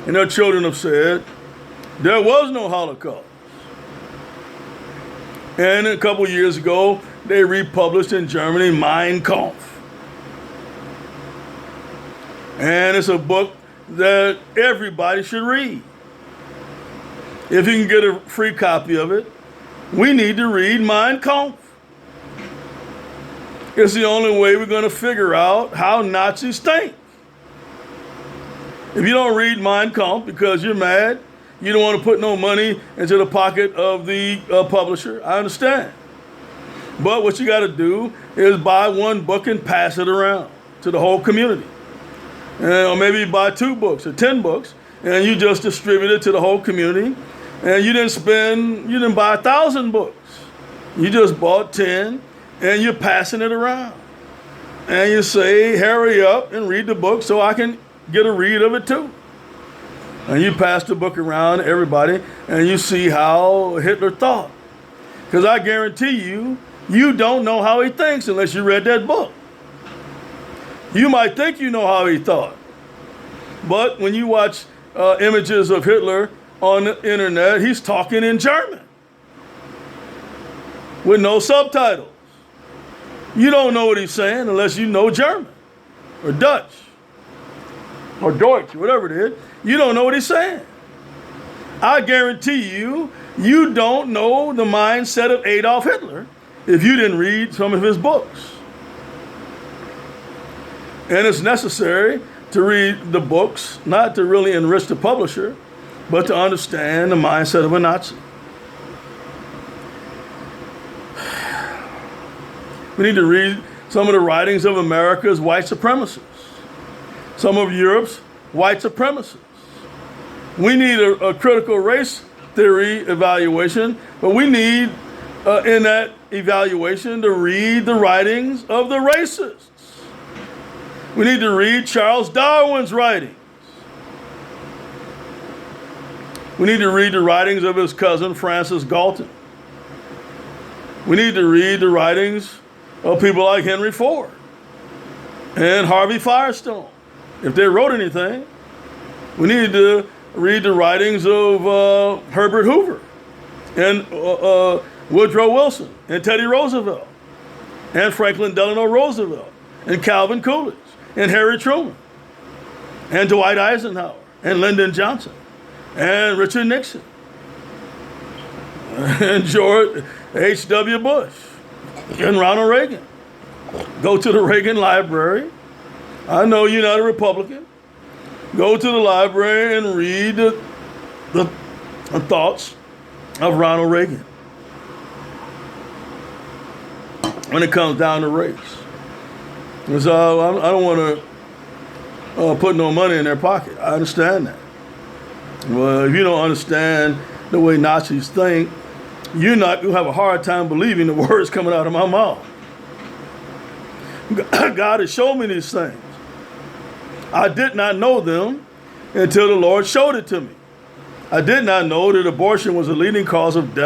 and their children have said, there was no Holocaust. And a couple years ago, they republished in Germany Mein Kampf. And it's a book that everybody should read. If you can get a free copy of it, we need to read Mein Kampf. It's the only way we're going to figure out how Nazis think. If you don't read Mein Kampf because you're mad, you don't want to put no money into the pocket of the publisher, I understand. But what you got to do is buy one book and pass it around to the whole community. Or maybe buy 2 books or 10 books, and you just distribute it to the whole community. And you didn't buy 1,000 books. You just bought 10, and you're passing it around. And you say, hurry up and read the book so I can get a read of it too. And you pass the book around to everybody, and you see how Hitler thought. Because I guarantee you, you don't know how he thinks unless you read that book. You might think you know how he thought. But when you watch images of Hitler on the internet, he's talking in German with no subtitles. You don't know what he's saying unless you know German or Dutch or Deutsch, whatever it is. You don't know what he's saying. I guarantee you, you don't know the mindset of Adolf Hitler if you didn't read some of his books. And it's necessary to read the books, not to really enrich the publisher, but to understand the mindset of a Nazi. We need to read some of the writings of America's white supremacists, some of Europe's white supremacists. We need a critical race theory evaluation, but we need in that evaluation to read the writings of the racists. We need to read Charles Darwin's writings. We need to read the writings of his cousin, Francis Galton. We need to read the writings of people like Henry Ford and Harvey Firestone. If they wrote anything, we need to read the writings of Herbert Hoover and Woodrow Wilson and Teddy Roosevelt and Franklin Delano Roosevelt and Calvin Coolidge and Harry Truman and Dwight Eisenhower and Lyndon Johnson and Richard Nixon and George H.W. Bush and Ronald Reagan. Go to the Reagan Library. I know you're not a Republican. Go to the library and read the thoughts of Ronald Reagan when it comes down to race. And so I don't want to put no money in their pocket. I understand that. Well, if you don't understand the way Nazis think, you'll have a hard time believing the words coming out of my mouth. God has shown me these things. I did not know them until the Lord showed it to me. I did not know that abortion was a leading cause of death